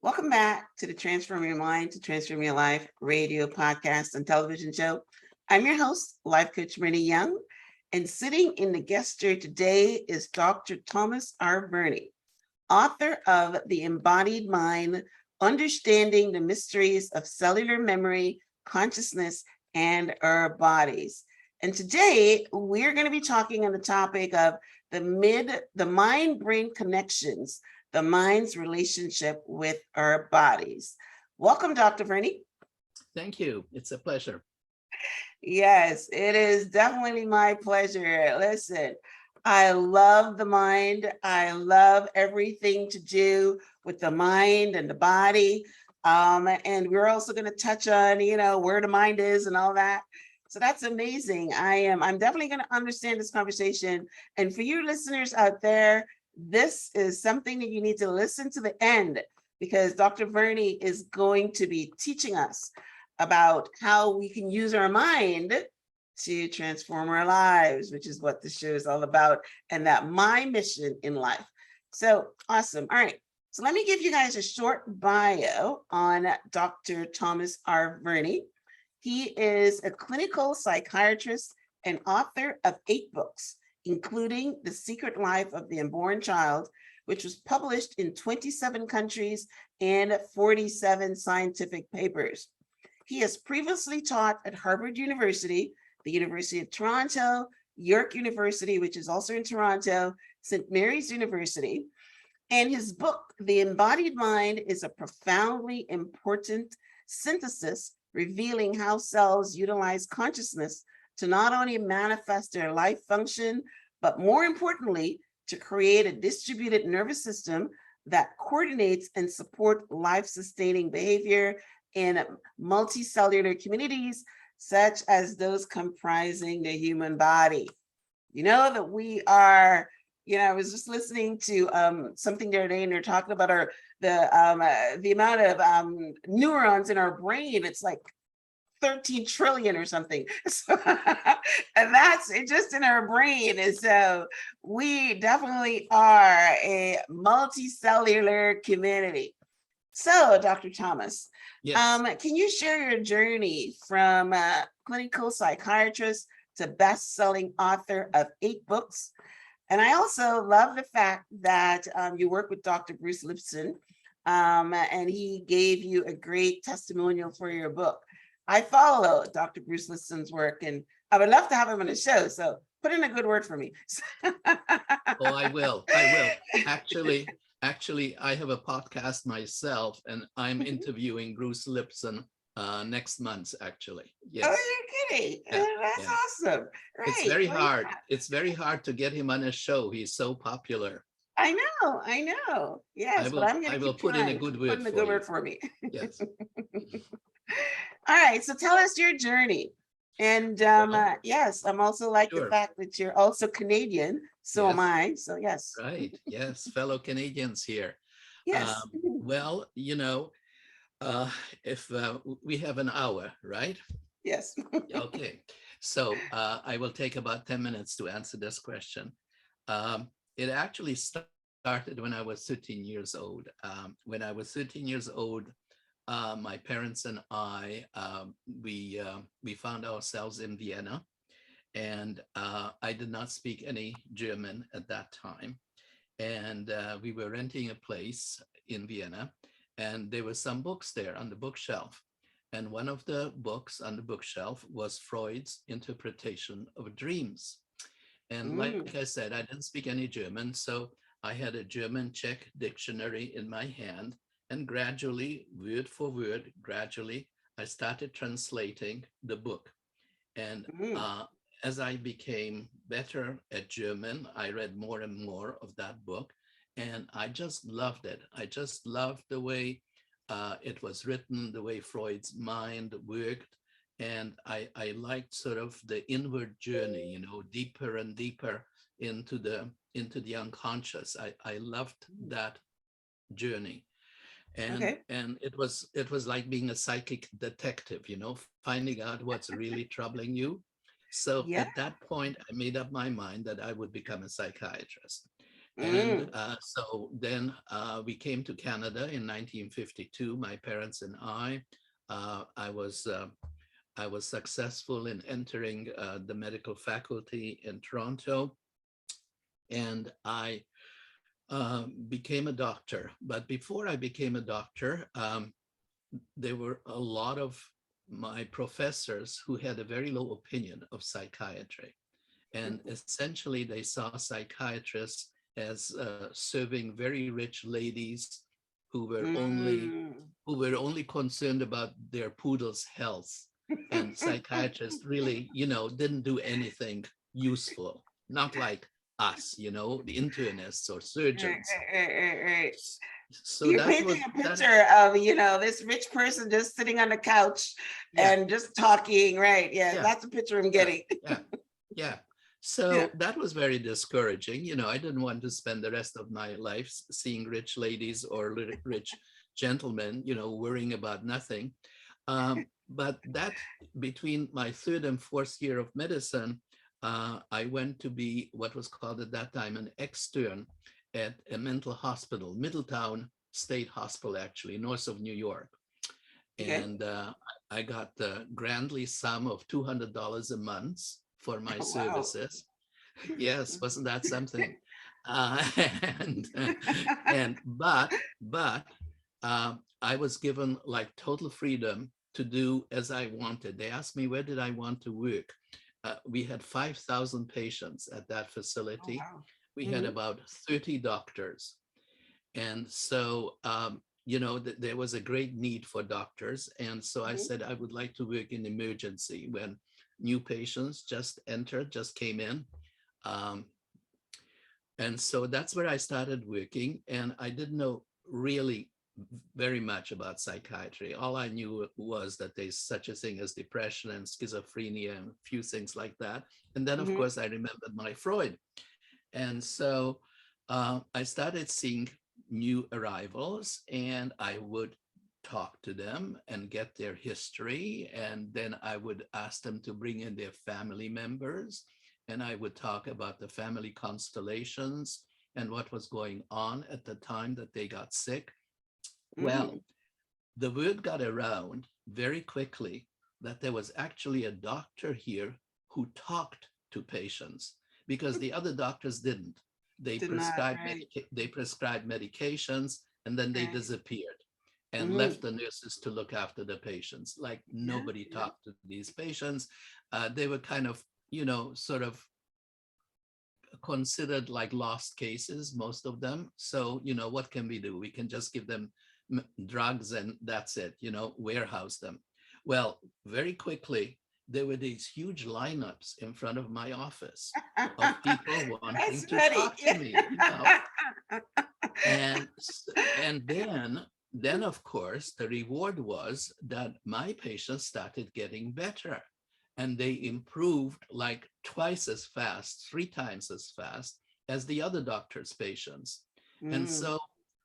Welcome back to the Transform Your Mind to Transform Your Life radio podcast and television show. I'm your host, Life Coach Rennie Young, and sitting in the guest chair today is Dr. Thomas R Verny, author of The Embodied Mind, Understanding the Mysteries of Cellular Memory, Consciousness, and Our Bodies. And today we're going to be talking on the topic of the mind-brain connections, the mind's relationship with our bodies. Welcome, Dr. Verny. Thank you. It's a pleasure. Yes, it is definitely my pleasure. Listen, I love the mind. I love everything to do with the mind and the body. And we're also going to touch on, where the mind is and all that. So that's amazing. I'm definitely going to understand this conversation. And for you listeners out there, this is something that you need to listen to the end because Dr. Verny is going to be teaching us about how we can use our mind to transform our lives, which is what this show is all about, and that my mission in life. So awesome. All right. So let me give you guys a short bio on Dr. Thomas R Verny. He is a clinical psychiatrist and author of 8 books, including The Secret Life of the Unborn Child, which was published in 27 countries and 47 scientific papers. He has previously taught at Harvard University, the University of Toronto, York University, which is also in Toronto, St. Mary's University. And his book, The Embodied Mind, is a profoundly important synthesis revealing how cells utilize consciousness to not only manifest their life function, but more importantly, to create a distributed nervous system that coordinates and support life-sustaining behavior in multicellular communities, such as those comprising the human body. You know that we are, I was just listening to something the other day, and they're talking about the amount of neurons in our brain. It's like 13 trillion or something. So, and that's it just in our brain. And so we definitely are a multicellular community. So, Dr. Thomas, Yes. can you share your journey from clinical psychiatrist to best-selling author of 8 books? And I also love the fact that you work with Dr. Bruce Lipton, and he gave you a great testimonial for your book. I follow Dr. Bruce Lipton's work, and I would love to have him on the show. So put in a good word for me. Oh, I will. I will. Actually, I have a podcast myself, and I'm interviewing Bruce Lipton next month, actually. Oh, Yes. you're kidding. Yeah. That's Yeah. awesome. It's Right. very Right. hard. It's very hard to get him on a show. He's so popular. I know. I know. Yes, but I'm going I to will keep put in a trying. good Put word in a for good you. word for me. Yes. All right. So tell us your journey. And Well, yes, I'm also like the sure. fact that you're also Canadian. So am Yes. I. So yes. Right. Yes. Fellow Canadians here. Yes. Well, uh, if we have an hour, right? Yes. Okay, so I will take about 10 minutes to answer this question. It actually started when I was 13 years old. When I was 13 years old, my parents and I, we found ourselves in Vienna, and I did not speak any German at that time. And we were renting a place in Vienna, and there were some books there on the bookshelf. And one of the books on the bookshelf was Freud's interpretation of dreams. And like Mm. I said, I didn't speak any German, so I had a German Czech dictionary in my hand. And gradually, word for word, gradually, I started translating the book. And Mm. as I became better at German, I read more and more of that book. And I just loved it. I just loved the way it was written, the way Freud's mind worked. And I liked sort of the inward journey, deeper and deeper into the unconscious. I loved that journey. Okay. And it was like being a psychic detective, finding out what's really troubling you. So Yeah. at that point, I made up my mind that I would become a psychiatrist. And Mm. so then we came to Canada in 1952, my parents and I. I was successful in entering the medical faculty in Toronto, and I became a doctor. But before I became a doctor, there were a lot of my professors who had a very low opinion of psychiatry. And essentially, they saw psychiatrists as serving very rich ladies who were only Mm. concerned about their poodle's health. And psychiatrists really, didn't do anything useful. Not like us, the internists or Right, surgeons. right. So You're that painting was a that. picture of, this rich person just sitting on the couch Yeah, and just talking, right? Yeah, yeah, that's the picture I'm yeah, getting. yeah, yeah. Yeah. So that was very discouraging. I didn't want to spend the rest of my life seeing rich ladies or rich gentlemen, worrying about nothing. But that between my third and fourth year of medicine, I went to be what was called at that time an extern at a mental hospital, Middletown State Hospital, actually, north of New York. Okay. And I got the grandly sum of $200 a month for my Oh, wow. services. Yes, wasn't that something? Uh, and but I was given like total freedom to do as I wanted. They asked me where did I want to work. We had 5,000 patients at that Oh, facility. wow. We had Mhm, about 30 doctors. And so, there was a great need for doctors. And so I mhm, said, I would like to work in emergency when new patients just came in. Um, and so that's where I started working. And I didn't know really very much about psychiatry. All I knew was that there's such a thing as depression and schizophrenia and a few things like that. And then, of mhm, course, I remembered my Freud. And so I started seeing new arrivals, and I would talk to them and get their history. And then I would ask them to bring in their family members. And I would talk about the family constellations and what was going on at the time that they got sick. Well, mhm. the word got around very quickly that there was actually a doctor here who talked to patients because the other doctors didn't. Did not, right? They prescribed medications and then they Right. disappeared and left Mhm. the nurses to look after the patients. Like Yeah, nobody yeah. talked to these patients. They were kind of, sort of considered like lost cases, most of them. So, what can we do? We can just give them drugs and that's it, warehouse them. Well, very quickly, there were these huge lineups in front of my office of people wanting That's to funny. talk to Yeah. me. And then of course the reward was that my patients started getting better and they improved like twice as fast, three times as fast as the other doctor's patients. And Mm, so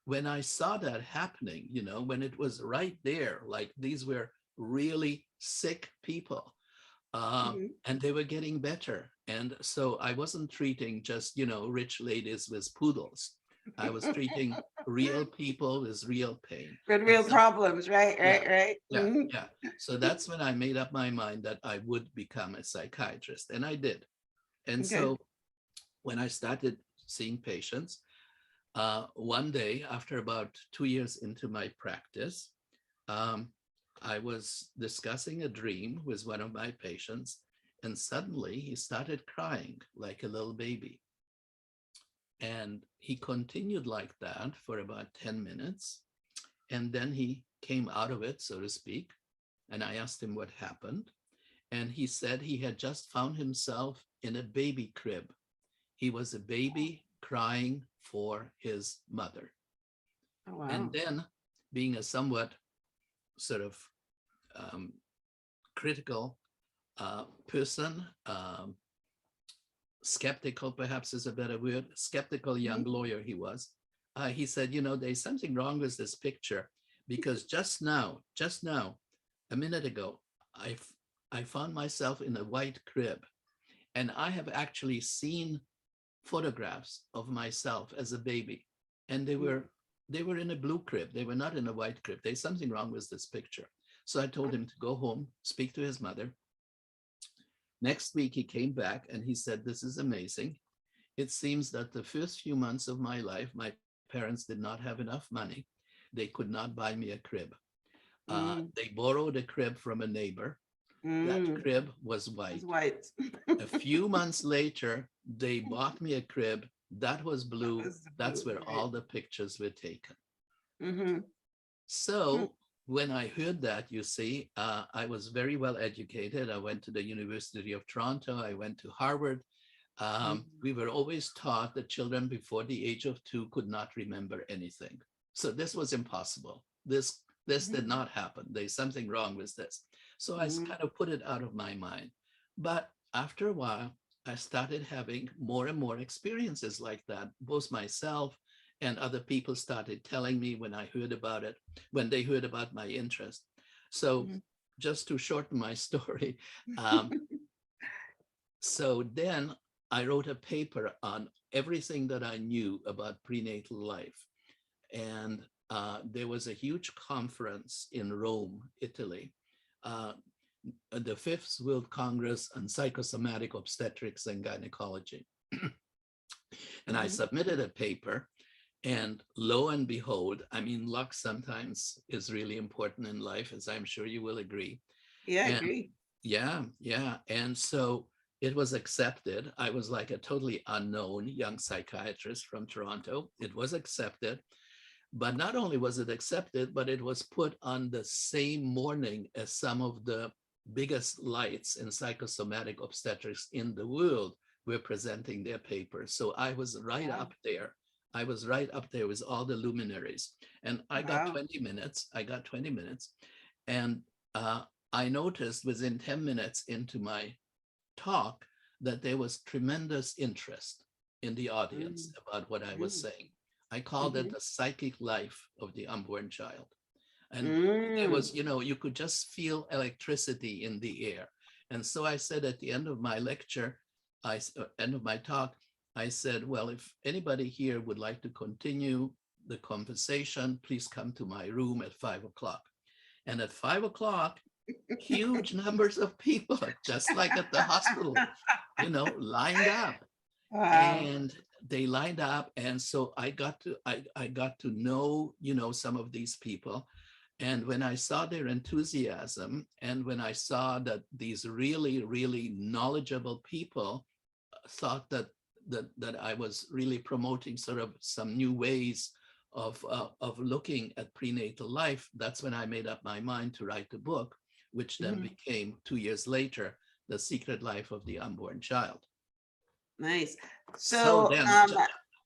when I saw that happening, when it was right there, like these were really sick people, mhm. and they were getting better. And so I wasn't treating just, rich ladies with poodles. I was treating real people with real pain. With And real so, problems, right, yeah, right, right. yeah, Mhm. yeah. So that's when I made up my mind that I would become a psychiatrist. And I did. And Okay. so when I started seeing patients, one day after about 2 years into my practice, um, I was discussing a dream with one of my patients, and suddenly he started crying like a little baby. And he continued like that for about 10 minutes. And then he came out of it, so to speak. And I asked him what happened. And he said he had just found himself in a baby crib. He was a baby crying for his mother. Oh, And wow. then, being a somewhat sort of um, critical person, skeptical perhaps is a better word, skeptical young Mhm. lawyer he was. He said, there's something wrong with this picture because just now, a minute ago, I found myself in a white crib and I have actually seen photographs of myself as a baby, and they were in a blue crib. They were not in a white crib. There's something wrong with this picture. So I told him to go home, speak to his mother. Next week, he came back and he said, "This is amazing. It seems that the first few months of my life, my parents did not have enough money. They could not buy me a crib. Mm, They borrowed a crib from a neighbor. That mm. crib was It's white. white. A few months later, they bought me a crib that was blue. It's the That's blue, where right? all the pictures were taken." Mm-hmm. So when I heard that, you see, I was very well educated. I went to the University of Toronto. I went to Harvard. We were always taught that children before the age of 2 could not remember anything. So this was impossible. This did not happen. There's something wrong with this. So I Mm-hmm. kind of put it out of my mind. But after a while, I started having more and more experiences like that, both myself and other people started telling me when I heard about it, when they heard about my interest. So just to shorten my story, um, so then I wrote a paper on everything that I knew about prenatal life. And there was a huge conference in Rome, Italy, uh, the Fifth World Congress on Psychosomatic Obstetrics and Gynecology. And I Mm-hmm. submitted a paper, and lo and behold, I mean, luck sometimes is really important in life, as I'm sure you will agree. Yeah, I And agree. yeah, yeah. And so it was accepted. I was like a totally unknown young psychiatrist from Toronto. It was accepted. But not only was it accepted, but it was put on the same morning as some of the biggest lights in psychosomatic obstetrics in the world were presenting their papers. So I was right Wow. up there. I was right up there with all the luminaries. And I got Wow. 20 minutes. I got 20 minutes. And I noticed within 10 minutes into my talk that there was tremendous interest in the audience about what I was Mm-hmm. saying. I called Mm-hmm. it the psychic life of the unborn child. And there Mm. was, you could just feel electricity in the air. And so I said at the end of my lecture, end of my talk, I said, well, if anybody here would like to continue the conversation, please come to my room at 5 o'clock. And at 5 o'clock, huge numbers of people, just like at the hospital, lined up. Wow. And they lined up. And so I got to know, some of these people. And when I saw their enthusiasm, and when I saw that these really, really knowledgeable people thought that I was really promoting sort of some new ways of looking at prenatal life, that's when I made up my mind to write the book, which then Mhm. became 2 years later, The Secret Life of the Unborn Child. Nice. So So then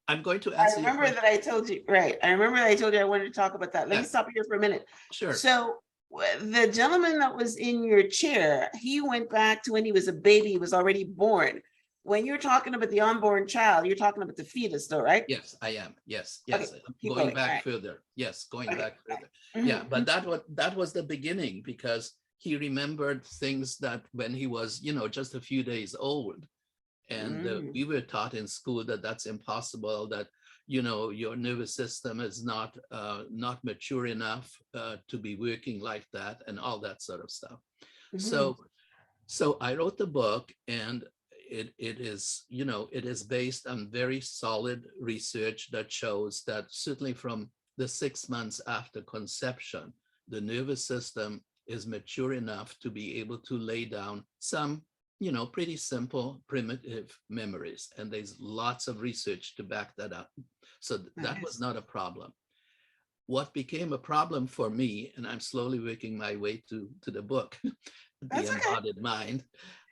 I'm going to I answer your remember question. that I told you, right. I remember that I told you I wanted to talk about that. Let me Yeah, stop here for a minute. sure. So the gentleman that was in your chair, he went back to when he was a baby, he was already born. When you're talking about the unborn child, you're talking about the fetus though, right? Yes, I am. Yes, Okay, yes. keep Going going. All back right. further. Yes, going Okay. back further. Yeah, Mhm, but that was the beginning, because he remembered things that when he was, just a few days old. And mhm, we were taught in school that that's impossible, that your nervous system is not mature enough to be working like that, and all that sort of stuff. mhm, So I wrote the book, and it is, it is based on very solid research that shows that certainly from the 6 months after conception, the nervous system is mature enough to be able to lay down some, pretty simple, primitive memories. And there's lots of research to back that up. So that was nice. not a problem. What became a problem for me, and I'm slowly working my way to the book, The That's okay. Embodied Mind.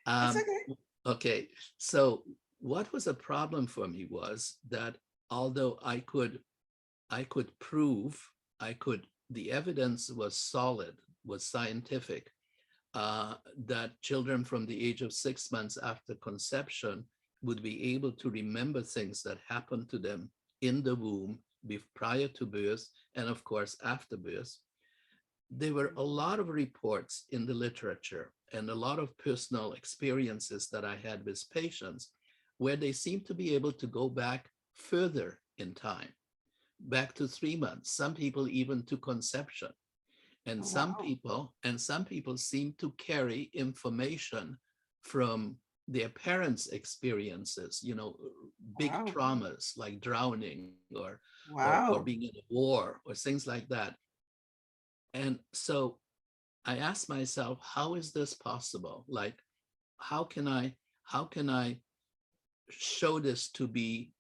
That's Um, okay. okay, so what was a problem for me was that although I could prove, the evidence was solid, was scientific, that children from the age of 6 months after conception would be able to remember things that happened to them in the womb prior to birth, and of course after birth. There were a lot of reports in the literature and a lot of personal experiences that I had with patients where they seem to be able to go back further in time, back to 3 months, some people even to conception. And Oh, some wow. people, seem to carry information from their parents' experiences, big Wow. traumas like drowning or Wow. being in a war or things like that. And so I asked myself, how is this possible? Like, how can I show this to be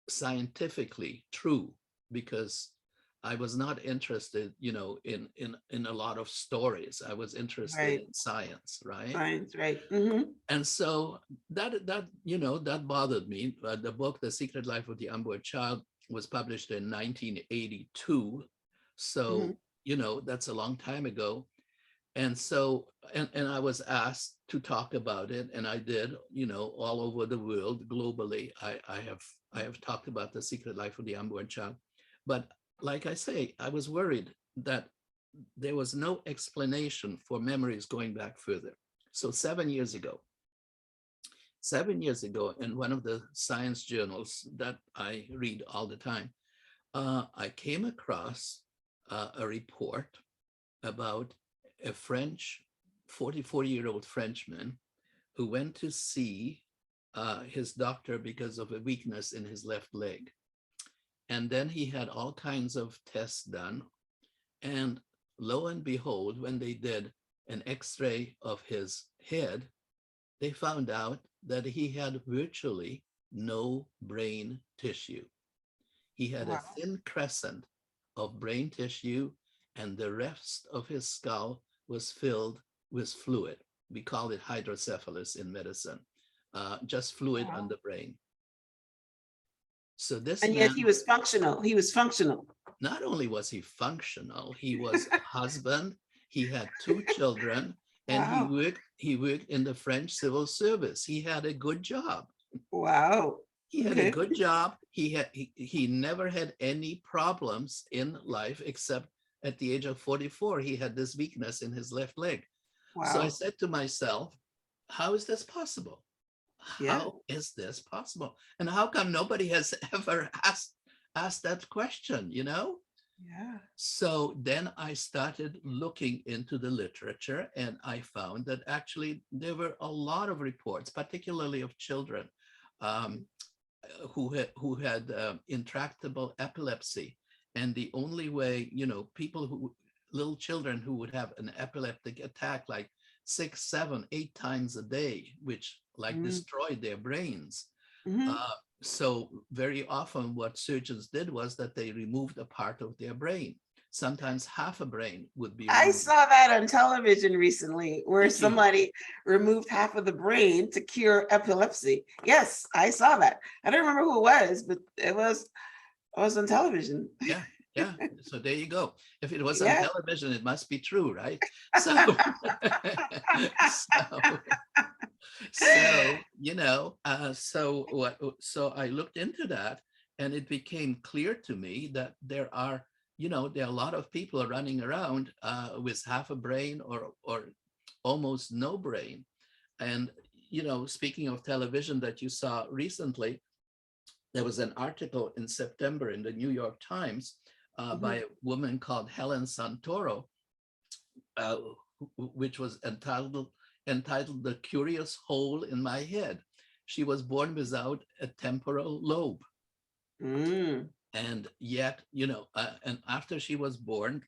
scientifically true? Because I was not interested, in a lot of stories. I was interested Right. in science, right? Science, right. Mm-hmm. And so that bothered me. The book, The Secret Life of the Unborn Child, was published in 1982. Mm-hmm. So, that's a long time ago. And so, and I was asked to talk about it, and I did, all over the world, globally. I have talked about The Secret Life of the Unborn Child. But like I say, I was worried that there was no explanation for memories going back further. So 7 years ago, in one of the science journals that I read all the time, I came across a report about a French 44-year-old Frenchman who went to see his doctor because of a weakness in his left leg. And then he had all kinds of tests done. And lo and behold, when they did an X-ray of his head, they found out that he had virtually no brain tissue. He had a Wow. thin crescent of brain tissue, and the rest of his skull was filled with fluid. We call it hydrocephalus in medicine, just fluid on Wow. the brain. So this And yet he man, was functional. He was functional. not only was he functional, he was a husband, he had 2 children, and he Wow. worked he worked in the French civil service. He had a good job. Wow. He had a Okay. good job. He never had any problems in life, except at the age of 44, he had this weakness in his left leg. So I Wow. said to myself, how is this possible? Yeah. How is this possible? And how come nobody has ever asked that question? Yeah. So then I started looking into the literature, and I found that actually there were a lot of reports, particularly of children, um, who had intractable epilepsy. And the only way, little children who would have an epileptic attack like 6, 7, 8 times a day, which like Mm-hmm. destroyed their brains. Mm-hmm. Uh, so very often what surgeons did was that they removed a part of their brain. Sometimes half a brain would be I removed. saw that on television recently where Did you? somebody removed half of the brain to cure epilepsy. Yes, I saw that. I don't remember who it was, but it was on television. Yeah, yeah. So there you go. If it was on Yeah. television, it must be true, right? So, so, so I looked into that, and it became clear to me that there are a lot of people running around with half a brain or almost no brain. And, speaking of television that you saw recently, there was an article in September in the New York Times by Mhm. a woman called Helen Santoro, uh, which was entitled "The Curious Hole in My Head." She was born without a temporal lobe, Mm. and yet, and after she was born,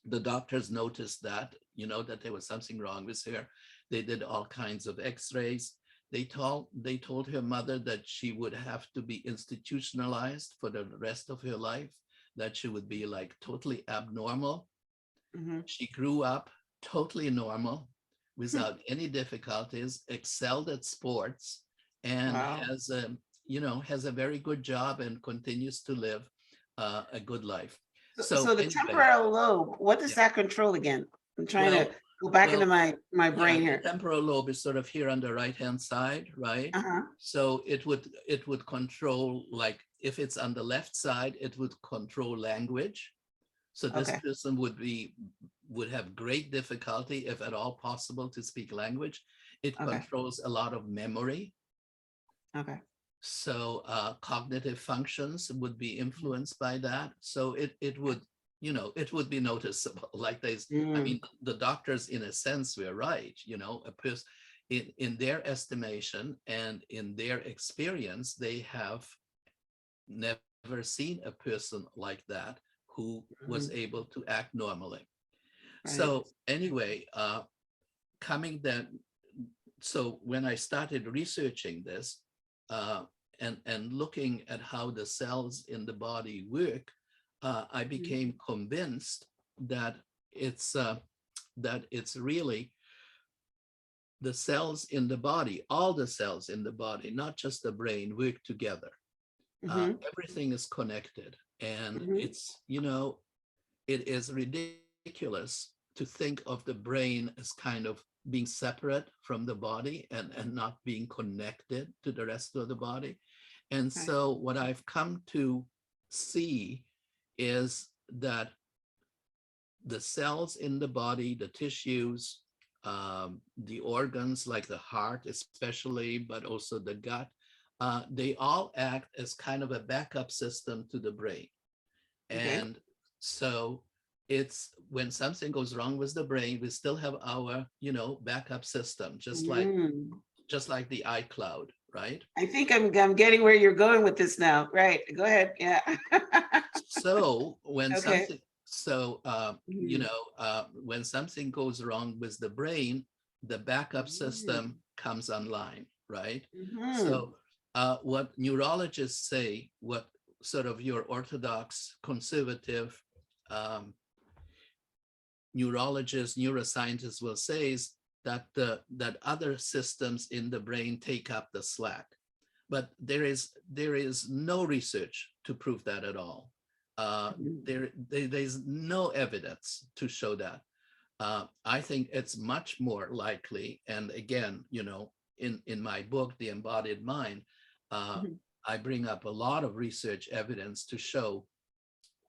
the doctors noticed that there was something wrong with her. They did all kinds of X-rays. They told her mother that she would have to be institutionalized for the rest of her life, that she would be like totally abnormal. Mhm. She grew up totally normal, without any difficulties, excelled at sports, and Wow. has a very good job and continues to live a good life. So So the anyway, temporal lobe, what does yeah. that control again? I'm trying to Well, go back into well, my yeah, brain the here. temporal lobe is sort of here on the right-hand side, right? Uh-huh. So it would control, like if it's on the left side, it would control language. So this Okay. person would have great difficulty, if at all possible, to speak language. It Okay. controls a lot of memory. Okay. So cognitive functions would be Mhm. influenced by that. So it would, it would be noticeable. Like I Mm, mean, the doctors, in a sense, were right. A person in their estimation and in their experience, they have never seen a person like that who was mhm. able to act normally. Right. So anyway, coming then, so when I started researching this uh, and looking at how the cells in the body work, I Mhm. became convinced that it's uh, that it's really the cells in the body, all the cells in the body, not just the brain, work together. Mhm. Everything is connected, and Mhm. it is ridiculous to think of the brain as kind of being separate from the body and not being connected to the rest of the body. And Right. so what I've come to see is that the cells in the body, the tissues, the organs like the heart especially, but also the gut, they all act as kind of a backup system to the brain. Okay. And so it's when something goes wrong with the brain, we still have our, backup system, Mm. just like the iCloud, right? I think I'm getting where you're going with this now. Right. Go ahead. Yeah. So when Okay. something, so Mhm. when something goes wrong with the brain, the backup system Mhm. comes online, right? Mhm. So what neurologists say, what sort of your orthodox conservative um, neurologists, neuroscientists will say is that other systems in the brain take up the slack. But there is no research to prove that at all. Mhm. There's no evidence to show that. I think it's much more likely, and again, in my book, The Embodied Mind, uh, Mhm. I bring up a lot of research evidence to show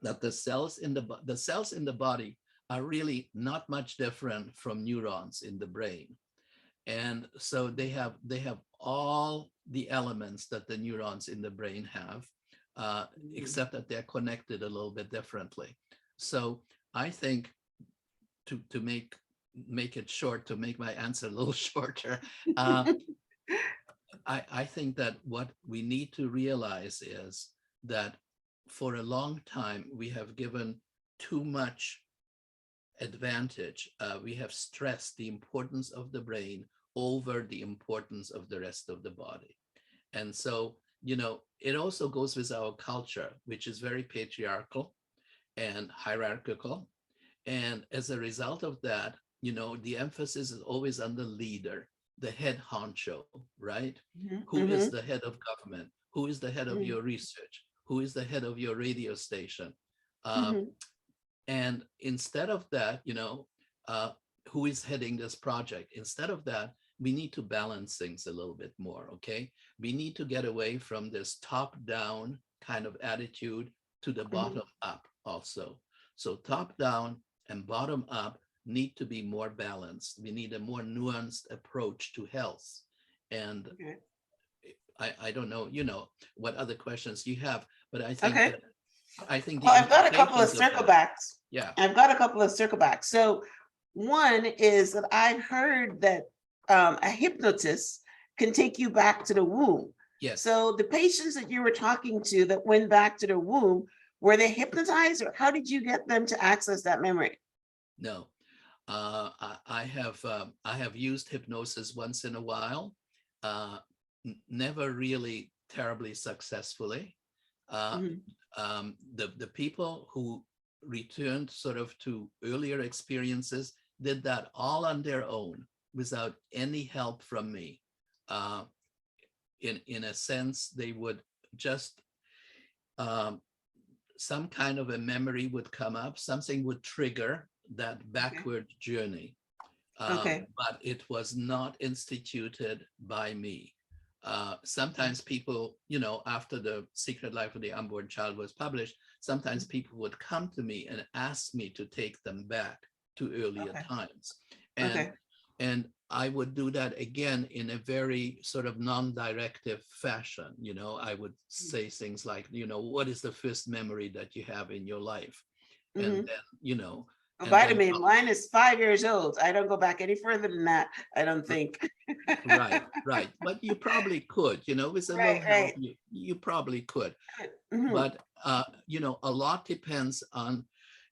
that the cells in the body are really not much different from neurons in the brain. And so they have all the elements that the neurons in the brain have, Mhm. except that they're connected a little bit differently. So I think to make it short, to make my answer a little shorter, uh, I think that what we need to realize is that for a long time we have given too much advantage. We have stressed the importance of the brain over the importance of the rest of the body. And so, it also goes with our culture, which is very patriarchal and hierarchical. And as a result of that, the emphasis is always on the leader, the head honcho, right? Mhm. Who is Mhm. the head of government? Who is the head of Mhm. your research? Who is the head of your radio station? Uh, Mhm. and instead of that, uh, who is heading this project? Instead of that, we need to balance things a little bit more, okay? We need to get away from this top down kind of attitude to the Mhm. bottom up also. So top down and bottom up need to be more balanced. We need a more nuanced approach to health. And Okay. I don't know, what other questions you have, but Okay. I think Well, the I've got a couple of implications of circle that, backs. yeah. I've got a couple of circle backs. So one is that I've heard that a hypnotist can take you back to the womb. Yes. So the patients that you were talking to that went back to the womb, were they hypnotized or how did you get them to access that memory? No. I have used hypnosis once in a while, uh, never really terribly successfully. Uh, Mhm. the people who returned sort of to earlier experiences did that all on their own without any help from me. Uh, in a sense, they would just um, some kind of a memory would come up, something would trigger that Okay. backward journey. Okay. But it was not instituted by me. Okay. Sometimes people, after The Secret Life of the Unborn Child was published, sometimes people would come to me and ask me to take them back to earlier Okay. times. And Okay. And I would do that again in a very sort of non-directive fashion. I would say things like, what is the first memory that you have in your life? And Mhm. then, A and then, vitamin, mine is 5 years old. I don't go back any further than that, I don't think. right, right. But you probably could, with a little Right, help, right. you probably could. Mhm, But a lot depends on,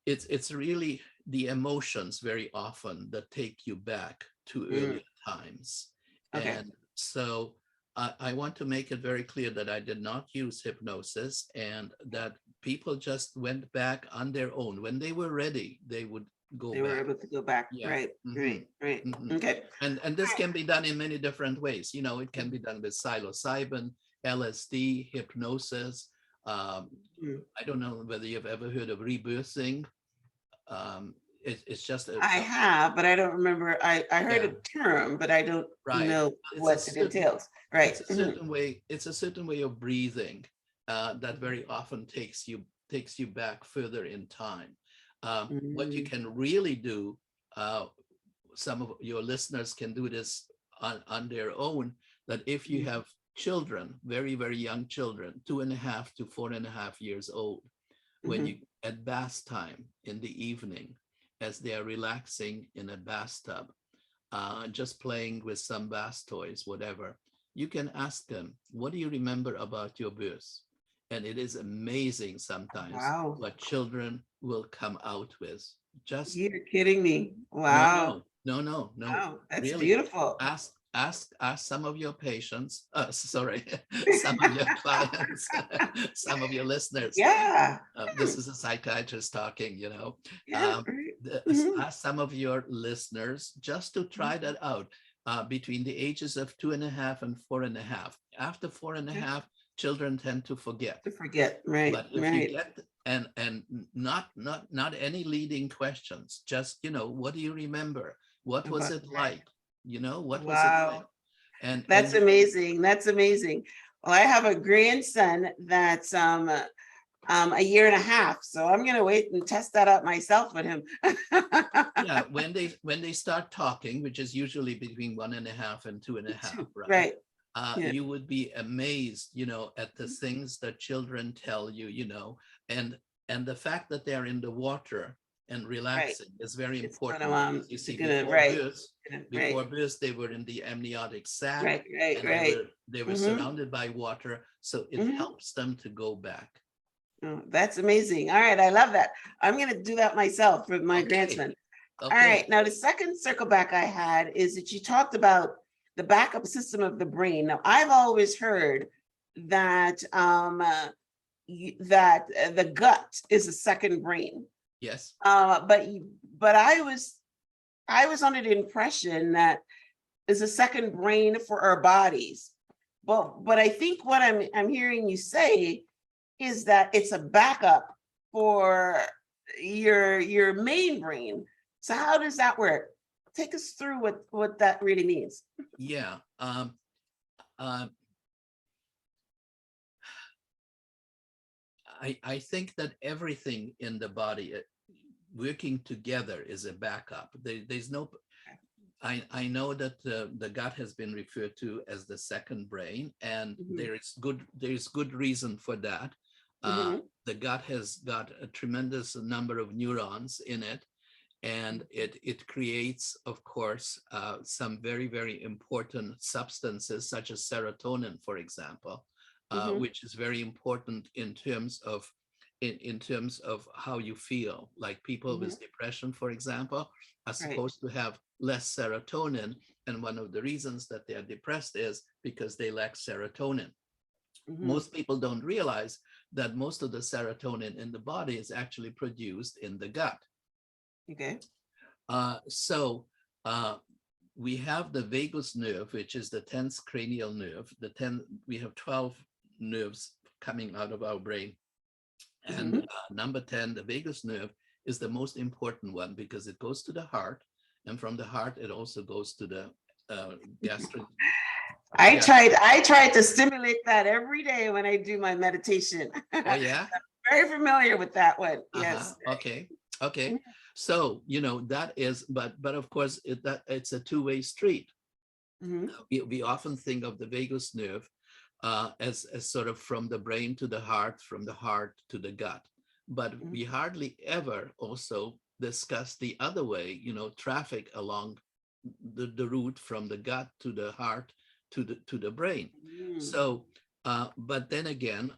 it's really the emotions very often that take you back to mm, earlier times. okay. And so I want to make it very clear that I did not use hypnosis, and that people just went back on their own. When they were ready, they would go They were back. able to go back. Yeah. Right, Hmm. right, right. Hmm. Okay. And this can be done in many different ways. It can be done with psilocybin, LSD, hypnosis. Um, Mm. I don't know whether you've ever heard of rebirthing. It's just I have, but I don't remember. I heard yeah, a term, but I don't right. know It's a what it certain entails. Right. it's a Mhm, certain way. It's a certain way of breathing that very often takes you back further in time. What you mhm, can really do, uh, some of your listeners can do this on their own, that if you mhm, have children, very, very young children, 2.5 to 4.5 years old, when mhm. you at bath time in the evening, as they are relaxing in a bathtub, just playing with some bath toys, whatever, you can ask them, what do you remember about your birth? And it is amazing sometimes Wow. what children will come out with. Just You're kidding me. no, Wow. no, no, no, no. Wow. That's Really, beautiful. ask some of your patients, sorry, some of your clients, some of your listeners. Yeah. This is a psychiatrist talking, Yeah. Right. Ask some of your listeners just to try Mhm. that out between the ages of 2.5 and 4.5. After four and a Okay. half, children tend to forget. To forget. Right. But if you Right. get and not any leading questions, just what do you remember? What was About it right. like? What was it like? Wow. And That's amazing. That's amazing. Well, I have a grandson that's a year and a half, so I'm gonna wait and test that out myself with him. yeah, when they start talking, which is usually between 1.5 and 2.5, right? Right. Yeah. You would be amazed, at the things that children tell you, and the fact that they're in the water and Right. relaxing is very It's gonna important, because you it's see, gonna right. before Right. birth, they were in the amniotic sac, Right. Right. and they Right. were they were Hmm. surrounded by water, so it Hmm. helps them to go back. Oh, that's amazing. All right, I love that. I'm gonna do that myself with my Okay, grandson. All okay, right, now the second circle back I had is that you talked about the backup system of the brain. Now, I've always heard that the gut is a second brain. yes. But I was under the impression that is a second brain for our bodies. But I think what I'm hearing you say is that it's a backup for your main brain. So how does that work? Take us through what that really means. Yeah. Uh, I think that everything in the body working together is a backup. There's no, I know that the gut has been referred to as the second brain, and Mhm, there's good reason for that. Uh, mhm, the gut has got a tremendous number of neurons in it, and it creates, of course, some very, very important substances, such as serotonin, for example, mhm, which is very important in terms of how you feel. Like people mhm. with depression, for example, are Right. supposed to have less serotonin, and one of the reasons that they are depressed is because they lack serotonin. Mhm. Most people don't realize that most of the serotonin in the body is actually produced in the gut. Okay. So we have the vagus nerve, which is the 10th cranial nerve. We have 12 nerves coming out of our brain. And Mhm. number 10, the vagus nerve, is the most important one, because it goes to the heart. And from the heart, it also goes to the gastric. I tried to stimulate that every day when I do my meditation. Oh, yeah. Very familiar with that one. Uh-huh. Yes. Okay. Okay, so that is, but of course that it's a two-way street. Mm-hmm. We often think of the vagus nerve as sort of from the brain to the heart, from the heart to the gut. But we hardly ever also discuss the other way, traffic along the route from the gut to the heart to the brain. Mm-hmm. So, but then again,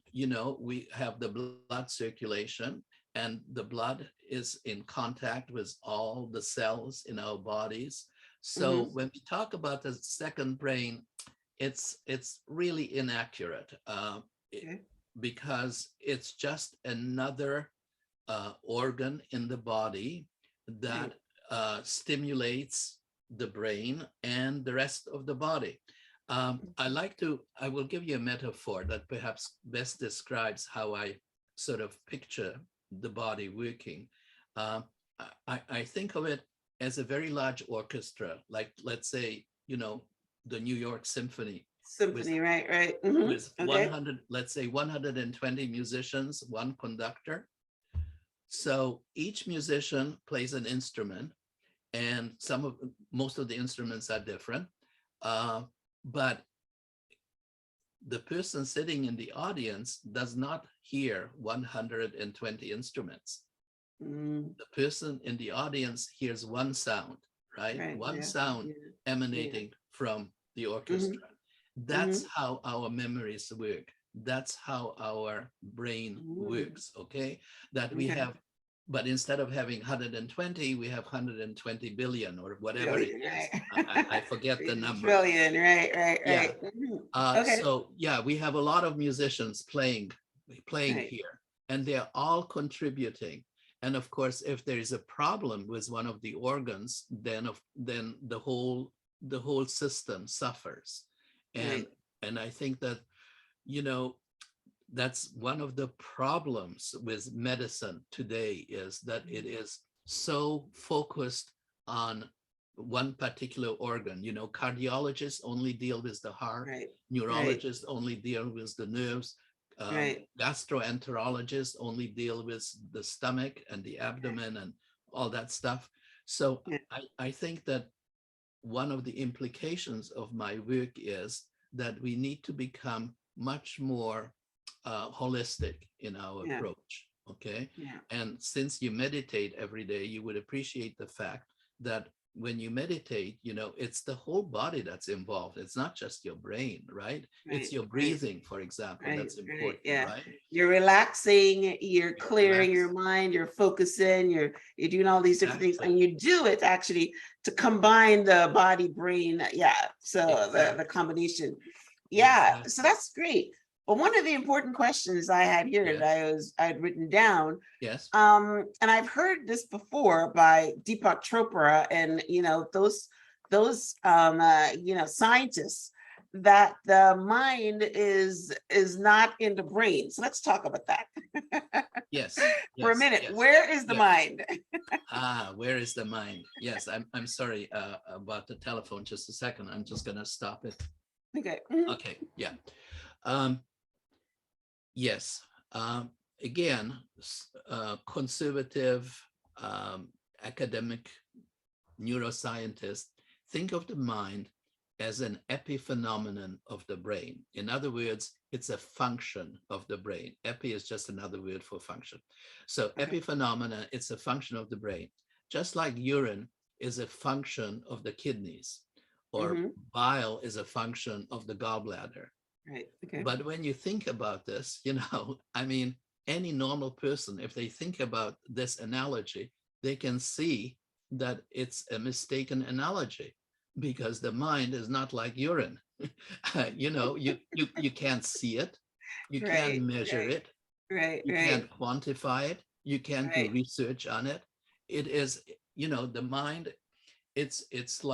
we have the blood circulation, and the blood is in contact with all the cells in our bodies. So Mm-hmm. when we talk about the second brain, it's really inaccurate, Okay. because it's just another organ in the body that Right. stimulates the brain and the rest of the body. I will give you a metaphor that perhaps best describes how I sort of picture the body working. Um, I think of it as a very large orchestra, like let's say, the New York Symphony with Symphony, right, right. Mm-hmm. with Okay. 100, let's say 120 musicians, one conductor. So each musician plays an instrument, and most of the instruments are different. Uh, but the person sitting in the audience does not hear 120 instruments. Mm, The person in the audience hears one sound, right? right. One Yeah. sound Yeah. Yeah. emanating from the Mm-hmm. orchestra. Mm-hmm. That's how our memories work. That's how our brain Mm, works, okay? That we okay. have, but instead of having 120, we have 120 billion or whatever it Billion, is. right? I forget the number. Trillion, right, right, Yeah. right. Mhm. Okay. So yeah, we have a lot of musicians playing Right. here, and they're all contributing. And of course, if there is a problem with one of the organs, then the whole system suffers. And Right. I think that you know that's one of the problems with medicine today, is that it is so focused on one particular organ. Cardiologists only deal with the heart, Right. Right. neurologists only deal with the nerves, Right. gastroenterologists only deal with the stomach and the Right. abdomen and all that stuff. So Yeah. I think that one of the implications of my work is that we need to become much more holistic in our Yeah. approach. Okay. Yeah. And since you meditate every day, you would appreciate the fact that when you meditate, it's the whole body that's involved. It's not just your brain, right? It's Right. your Right. breathing, for example, Right. that's Right. important, Yeah. right? You're relaxing, you're You're clearing your relaxed. mind, you're focusing, you're doing all these different things, Exactly. and you do it actually to combine the body, brain. Yeah. So the Exactly. combination. Yeah. So Exactly. that's great. But one of the important questions I had here Yes. that I'd written down. Yes. And I've heard this before by Deepak Chopra and those scientists, that the mind is not in the brain. So let's talk about that Yes. for a Yes. minute. Yes. Where is the Yeah. mind? Where is the mind? Yes, I'm sorry about the telephone. Just a second. I'm just gonna stop it. Okay. Mhm. Okay, yeah. Um, yes. Again, conservative um, academic neuroscientists think of the mind as an epiphenomenon of the brain. In other words, it's a function of the brain. Epi is just another word for function. So Okay. epiphenomena, it's a function of the brain. Just like urine is a function of the kidneys, or Hmm. bile is a function of the gallbladder. Right. Okay. But when you think about this, I mean, any normal person, if they think about this analogy, they can see that it's a mistaken analogy, because the mind is not like urine. You can't see it, you can't Right. measure Right. it, Right. you Right. can't quantify it, you can't do Right. research on it. It is, the mind, it's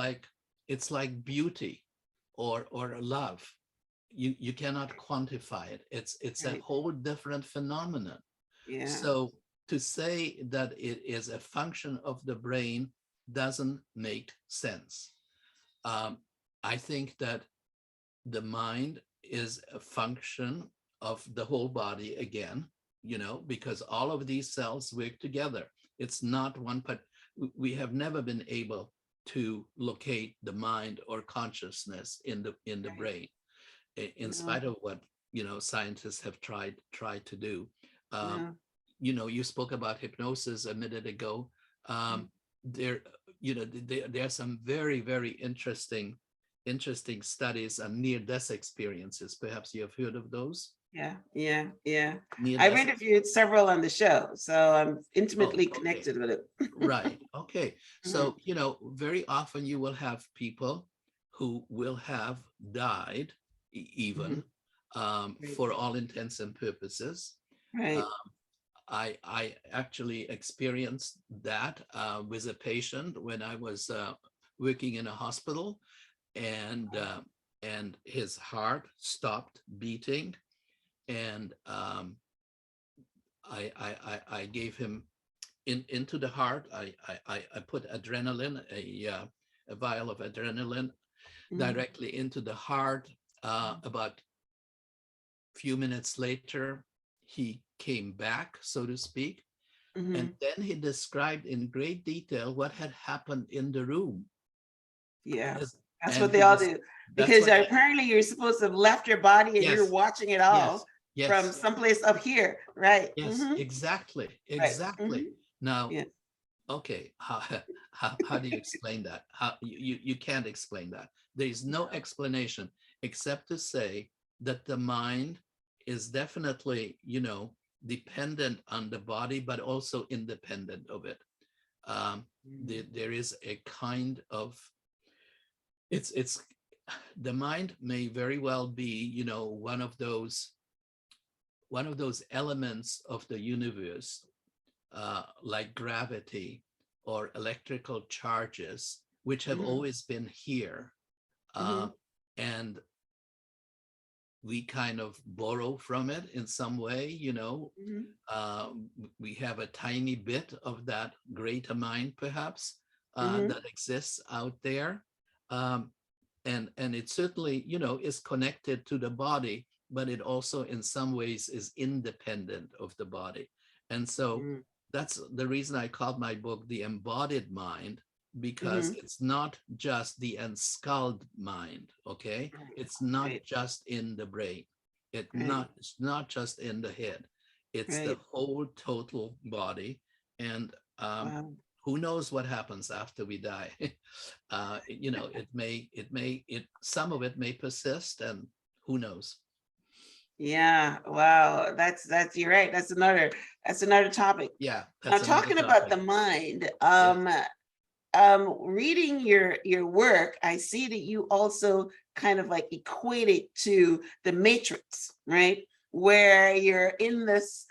like beauty or love. You cannot quantify it. It's a Right. whole different phenomenon. Yeah. So to say that it is a function of the brain doesn't make sense. um, I think that the mind is a function of the whole body again, because all of these cells work together. It's not one, but we have never been able to locate the mind or consciousness in the Right. brain, in No, spite of what scientists have tried to do. Um, no. you spoke about hypnosis a minute ago. Mm. There, there are some very, very interesting studies on near-death experiences. Perhaps you have heard of those. Yeah, yeah, yeah. I've Near-death. interviewed several on the show, so I'm Oh, intimately okay. connected with it. Right. Okay. Mhm, So, very often you will have people who will have died, mhm. even, Right, for all intents and purposes. Uh, right. I actually experienced that with a patient when I was working in a hospital, and his heart stopped beating, and I gave him into the heart. I put adrenaline, a vial of adrenaline Mhm, directly into the heart. About a few minutes later, he came back, so to speak, and mhm. then he described in great detail what had happened in the room. Yeah, Yes, that's and what they all do. that's Because what. apparently you're supposed to have left your body and you're Yes, watching it yes, all from yes, someplace up here, right? yes, exactly, Right. exactly. Now, Yeah. okay, how do you explain that? How you can't explain that. There is no No. explanation except to say that the mind is definitely, dependent on the body, but also independent of it. Um, Mm, there is a kind of, it's the mind may very well be, one of those elements of the universe, like gravity or electrical charges, which have mhm, always been here. Uh, mhm, and we kind of borrow from it in some way. mhm, Uh, we have a tiny bit of that greater mind, perhaps, mhm, that exists out there. Um, and it certainly, is connected to the body, but it also in some ways is independent of the body. And so mhm, that's the reason I called my book The Embodied Mind, because mhm. it's not just the enskulled mind. Okay, Right, it's not right, just in the brain. right, It's not just in the head. It's the right. whole total body. And Wow. who knows what happens after we die. Some of it may persist, and who knows. Yeah, wow. You're right. That's another topic. Yeah, Now that's another talking about the topic. mind, Yes, reading your work, I see that you also kind of like equate it to the Matrix, right? Where you're in this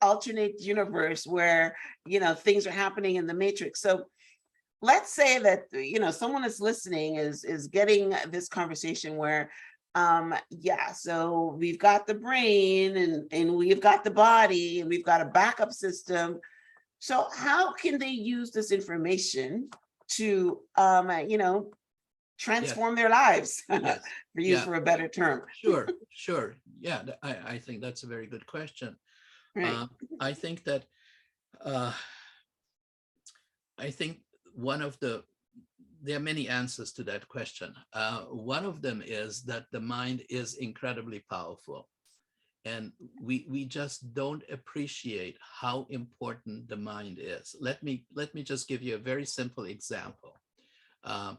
alternate universe where things are happening in the Matrix. So let's say that someone is listening is getting this conversation where yeah, so we've got the brain and we've got the body and we've got a backup system. So how can they use this information to yes, transform their lives yes, for use yeah, for a better term? sure. Yeah, I think that's a very good question. Right. Uh, I think that uh, I think one of the there are many answers to that question. One of them is that the mind is incredibly powerful, and we just don't appreciate how important the mind is. Let me just give you a very simple example. Um,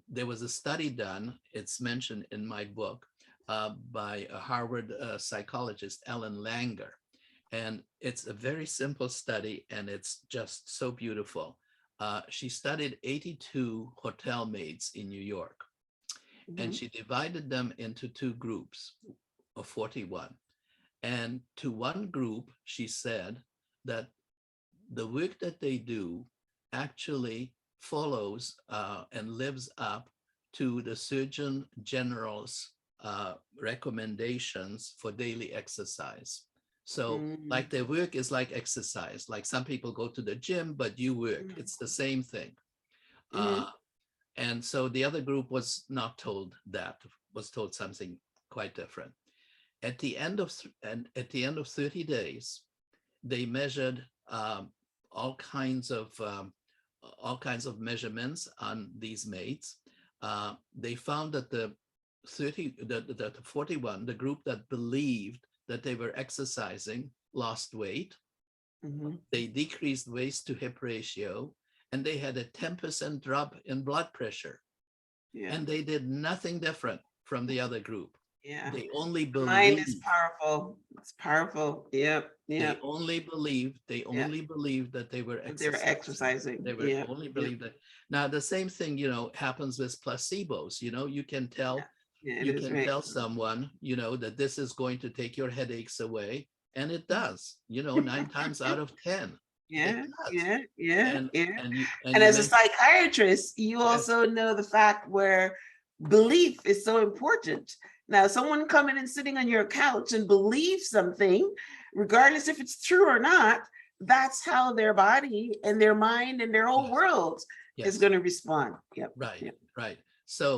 there was a study done, it's mentioned in my book, by a Harvard psychologist, Ellen Langer. And it's a very simple study, and it's just so beautiful. She studied 82 hotel maids in New York, and Mhm, she divided them into two groups of 41. And to one group, she said that the work that they do actually follows and lives up to the Surgeon General's recommendations for daily exercise. So, like, mhm, their work is like exercise. Like, some people go to the gym, but you work. mhm, It's the same thing. mhm, Uh, and so the other group was not told that, was told something quite different. At the end of 30 days, they measured all kinds of measurements on these mates. They found that the 41, the group that believed that they were exercising, lost weight. Mhm. They decreased waist to hip ratio, and they had a 10% drop in blood pressure. Yeah. And they did nothing different from the other group. Yeah. They only The mind is believed. powerful. It's powerful. Yep. They Yep. only believed. They Yeah. only believed that they were They were exercising. exercising. They were Yeah. only Yeah. believed that. Now the same thing, happens with placebos. You can Yeah. tell Yeah. It is right. someone, that this is going to take your headaches away, and it does. 9 times out of 10, it Yeah. does. Yeah. Yeah. And Yeah. and you And as a mentioned, psychiatrist, you yes, also know the fact where belief is so important. Now, someone coming and sitting on your couch and believe something, regardless if it's true or not, that's how their body and their mind and their whole yes, world is yes. going to respond. Yep. Right, Yep. right. So,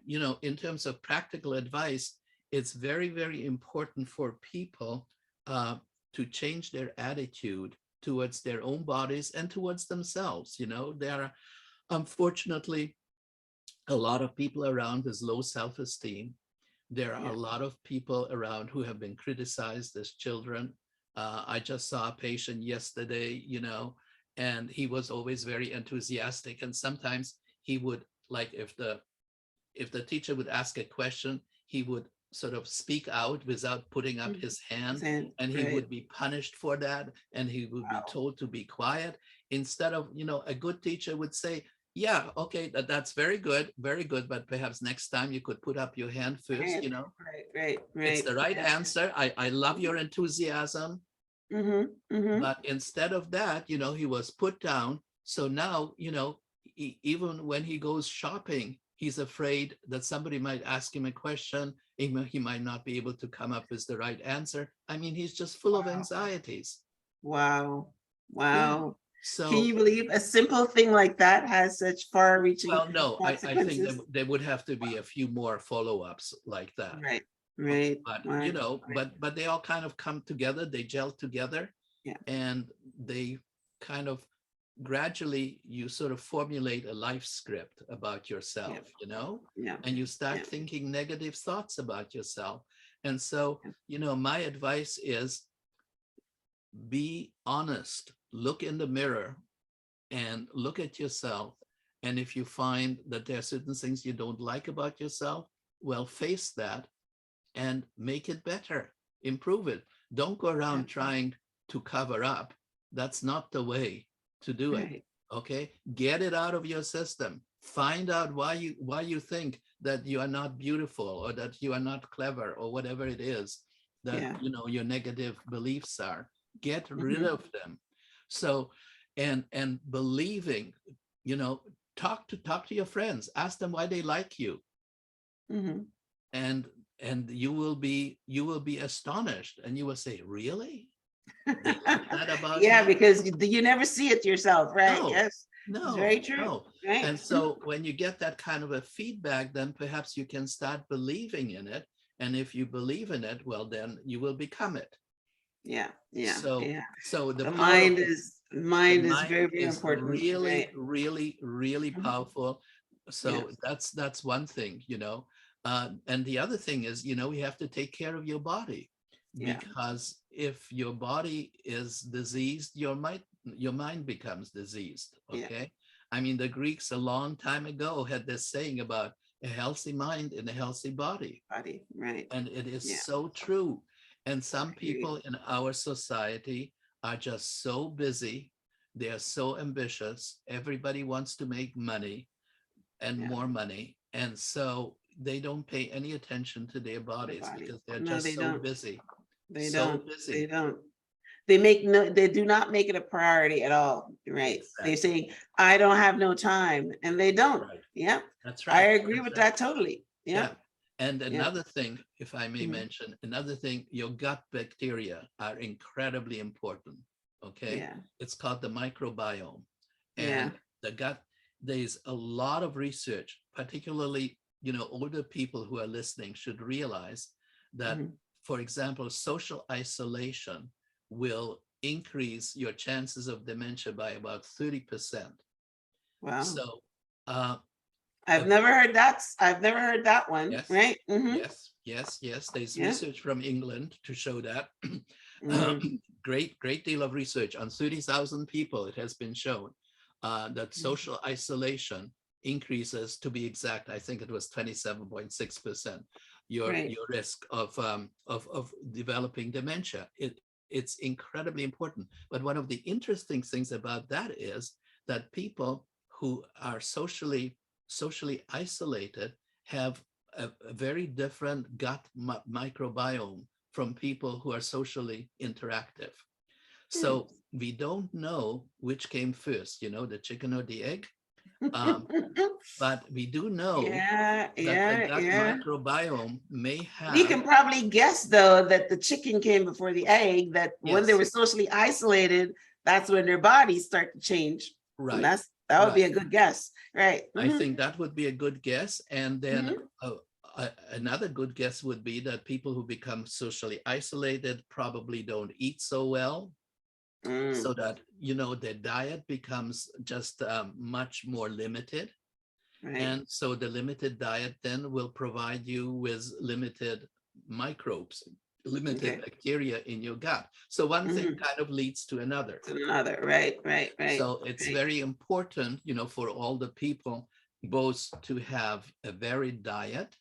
Yep. in terms of practical advice, it's very, very important for people to change their attitude towards their own bodies and towards themselves. There are unfortunately a lot of people around with low self-esteem. There are Yeah. a lot of people around who have been criticized as children. I just saw a patient yesterday, and he was always very enthusiastic. And sometimes he would, like, if the teacher would ask a question, he would sort of speak out without putting up his hand, Saying, and he right. would be punished for that, and he would be Wow. told to be quiet. Instead of, a good teacher would say, yeah, okay, that's very good, but perhaps next time you could put up your hand first. Right. Right. Right. It's Right. the right Yeah. answer. I love your enthusiasm. Mm-hmm. Mm-hmm. But instead of that, he was put down. So now, even when he goes shopping, he's afraid that somebody might ask him a question. He might not be able to come up with the right answer. I mean, he's just full of Wow. anxieties. Wow. Yeah. Wow. Can So, you believe a simple thing like that has such far-reaching well, no, I think that consequences? there would have to be a few more follow-ups like that. Right. Right. But, Right. Right. but they all kind of come together, they gel together, Yeah. and they kind of gradually, you sort of formulate a life script about Yeah. yourself, Yeah. and you start Yeah. thinking negative thoughts about yourself. And so, Yeah. my advice is be honest, look in the mirror and look at yourself. And if you find that there are certain things you don't like about yourself, well, face that and make it better, improve it. Don't go Yeah. around trying to cover up. That's not the way to do it. Right. Okay, get it out of your system. Find out why you think that you are not beautiful, or that you are not clever, or whatever it is that Yeah. your negative beliefs are. Get rid Mm-hmm. of them. So, and believing, you know talk to your friends, ask them why they like you, Mm-hmm. and you will be astonished, and you will say, really, they like that about Yeah, me? because you never see it yourself, right? No, Yes. It's no, very true. no. Right. And so when you get that kind of a feedback, then perhaps you can start believing in it. And if you believe in it, well, then you will become it. Yeah. Yeah. So, Yeah. so the The power of the mind is mind very, very is important. really, Right. really, really Mhm. powerful. Yeah. So that's one thing. And the other thing is, we have to take care of your body, Yeah. because if your body is diseased, your mind becomes diseased. Yeah. Okay. I mean, the Greeks a long time ago had this saying about a healthy mind in a healthy body. Body. Right. And it is Yeah. so true. And some Agreed. people in our society are just so busy. They are so ambitious. Everybody wants to make money and Yeah. more money. And so they don't pay any attention to their The bodies body. because they're No, just they so don't. busy, They so don't. They busy. don't. They do not make it a priority at all. Right. They Exactly. say, I don't have no time. And they That's don't. right. Yeah. That's I right. agree That's with right. that totally. Yeah. Yeah. And Yeah. another thing, if I may Mhm. mention, another thing, your gut bacteria are incredibly important. Okay. Yeah. It's called the microbiome. Yeah. And the gut, there's a lot of research, particularly, older people who are listening should realize that, Mhm. for example, social isolation will increase your chances of dementia by about 30%. Wow. So, uh, I've a never heard that. I've never heard that one. yes, Right. Mm-hmm. yes. There's Yeah. research from England to show that. Mm-hmm. Great deal of research on 30,000 people. It has been shown that social isolation increases, to be exact, I think it was 27.6%, Right. your risk of developing dementia. It's incredibly important. But one of the interesting things about that is that people who are socially isolated have a very different gut microbiome from people who are socially interactive. Hmm. So we don't know which came first, the chicken or the egg. Um, but we do know Yeah, that the yeah, gut yeah. microbiome may We have, can probably guess though that the chicken came before the egg, that when they yes, were socially isolated, that's when their bodies start to change. And right, that would be right. a good guess. Right. I Mm-hmm. think that would be a good guess. And then Mm-hmm. another good guess would be that people who become socially isolated probably don't eat so well, Mm, so that their diet becomes just much more limited. right. And so the limited diet then will provide you with limited microbes, limited Okay. bacteria in your gut. So one thing Mm-hmm. kind of leads to another. Another. Right, right, right, So it's right. very important, for all the people, both to have a varied diet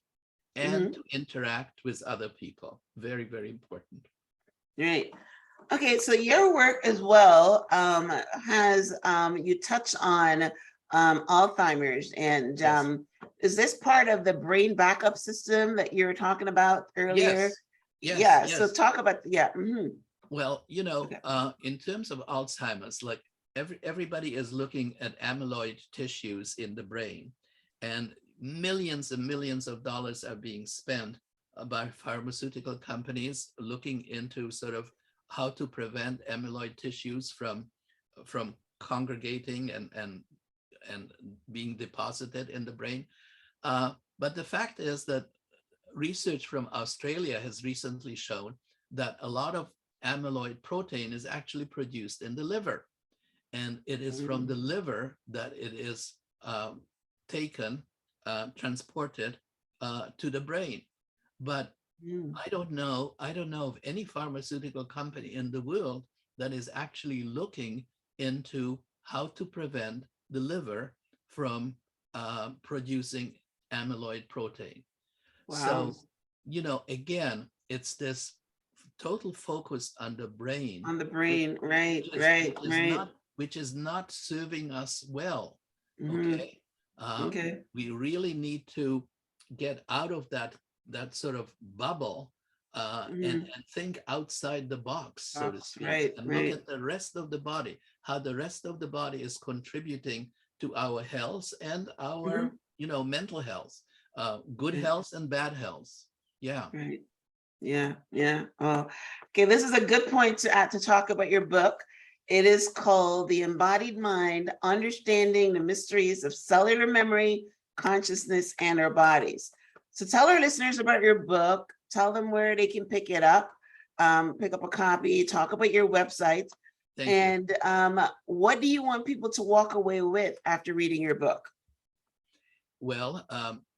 and Mm-hmm. to interact with other people. Very, very important. Right. Okay, so your work as well has you touch on Alzheimer's, and Yes. is this part of the brain backup system that you were talking about earlier? Yes. Yes. Yeah, so Yes. talk about, yeah. Well, Okay. in terms of Alzheimer's, like everybody is looking at amyloid tissues in the brain, and millions of dollars are being spent by pharmaceutical companies looking into sort of how to prevent amyloid tissues from congregating and being deposited in the brain. But the fact is that research from Australia has recently shown that a lot of amyloid protein is actually produced in the liver. And it is from the Mm, liver that it is taken, transported to the brain. But mm. I don't know of any pharmaceutical company in the world that is actually looking into how to prevent the liver from producing amyloid protein. Wow. So, again, it's this total focus on the brain, On the which, brain, right, which is right, which is right. not which is not serving us well. Hmm. Okay, Okay. we really need to get out of that sort of bubble Hmm. and think outside the box, so to Box, speak, right, and look right. at the rest of the body, how the rest of the body is contributing to our health and our, Hmm. mental health, good Yeah, health and bad health. Yeah. right. Yeah, yeah. Oh, okay. This is a good point to talk about your book. It is called The Embodied Mind: Understanding the Mysteries of Cellular Memory, Consciousness, and Our Bodies. So tell our listeners about your book. Tell them where they can pick up a copy, talk about your website, Thank you. and what do you want people to walk away with after reading your book? Well,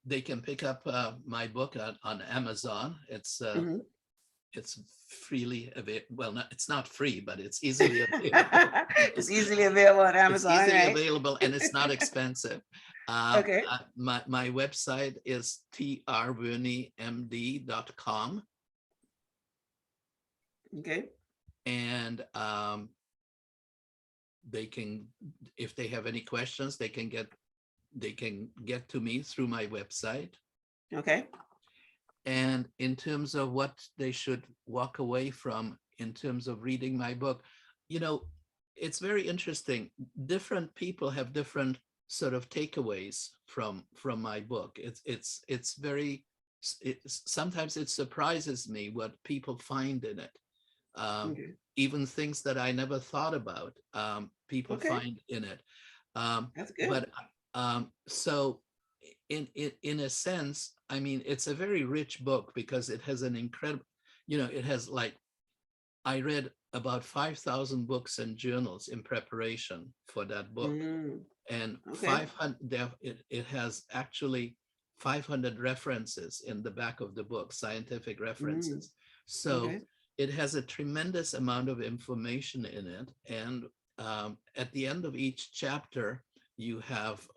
they can pick up my book on Amazon. Mhm. It's freely available. Well, it's not free, but it's easily available. It's easily available on It's Amazon, easily right? available and it's not expensive. Okay. My website is trvernymd.com, Okay. and they can, if they have any questions, they can get to me through my website. Okay. And in terms of what they should walk away from in terms of reading my book, you know, it's very interesting. Different people have different sort of takeaways from my book. It's very, sometimes it surprises me what people find in it. Um, Okay. Even things that I never thought about, people Okay. find in it. Um, That's good. but so in a sense, I mean, it's a very rich book because it has an incredible, it has like I read about 5,000 books and journals in preparation for that book. Mm, And okay. 500, it has actually 500 references in the back of the book, scientific Mm, references. So okay. it has a tremendous amount of information in it. And at the end of each chapter, you have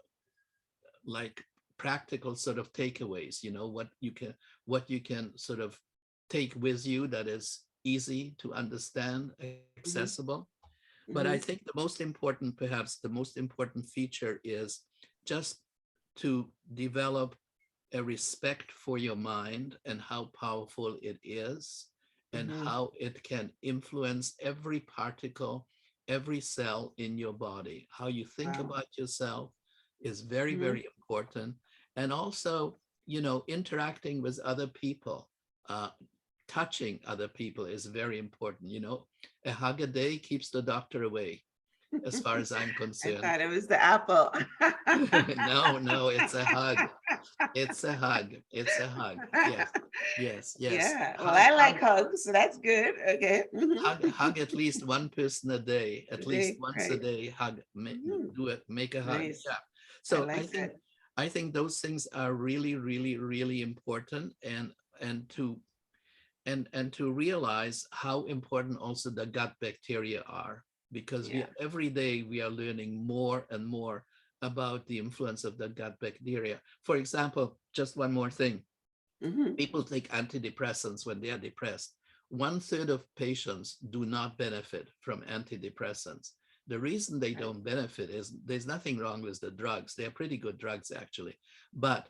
like practical sort of takeaways, what you can sort of take with you that is easy to understand, Hmm. accessible. But I Hmm. think the most important, perhaps the most important feature is just to develop a respect for your mind and how powerful it is and Hmm. how it can influence every particle, every cell in your body. How you think Wow. about yourself is very, Hmm. very important. And also, interacting with other people, uh, touching other people is very important. A hug a day keeps the doctor away, as far as I'm I concerned. thought it was the apple. No, no, it's a hug. It's a hug. It's a hug. Yes, yes, yes. Yeah. Well, Hug, I like hug, hugs, so that's good. Okay. Hmm. hug at least one person a day. At least Today, once a right. day, hug. Hmm. Do it. Make a hug. Nice. Yeah. I So I like think that. I think those things are really, really, really important, and to and to realize how important also the gut bacteria are, because Yeah. every day we are learning more and more about the influence of the gut bacteria. For example, just one more thing. Hmm. People take antidepressants when they are depressed. One third of patients do not benefit from antidepressants. The reason they Right. don't benefit is there's nothing wrong with the drugs. They're pretty good drugs, actually. But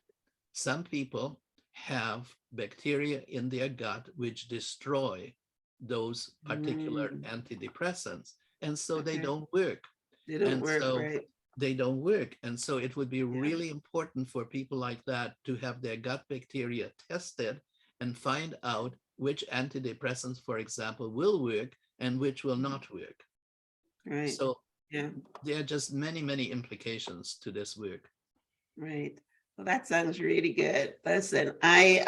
some people have bacteria in their gut which destroy those particular Mm, antidepressants. And so they okay. don't work. They don't And work so right. they don't work. And so it would be Yeah. really important for people like that to have their gut bacteria tested and find out which antidepressants, for example, will work and which will Mhm. not work. Right. So Yeah. there are just many, many implications to this work. Right. Well, that sounds really good. Listen, I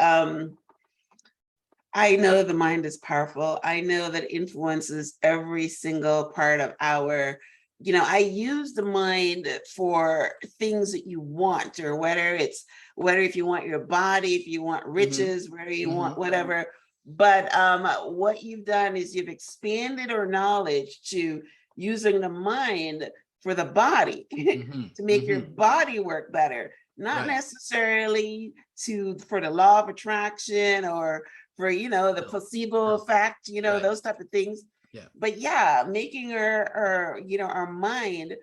know the mind is powerful. I know that it influences every single part of I use the mind for things that you want, or whether if you want your body, if you want Hmm. riches, whether you Hmm. want whatever. But what you've done is you've expanded our knowledge to using the mind for the body Hmm. to make your Hmm. body work better, not Right. necessarily for the law of attraction or for the No, placebo no. effect, Right. those type of things. Yeah. But yeah, making our mind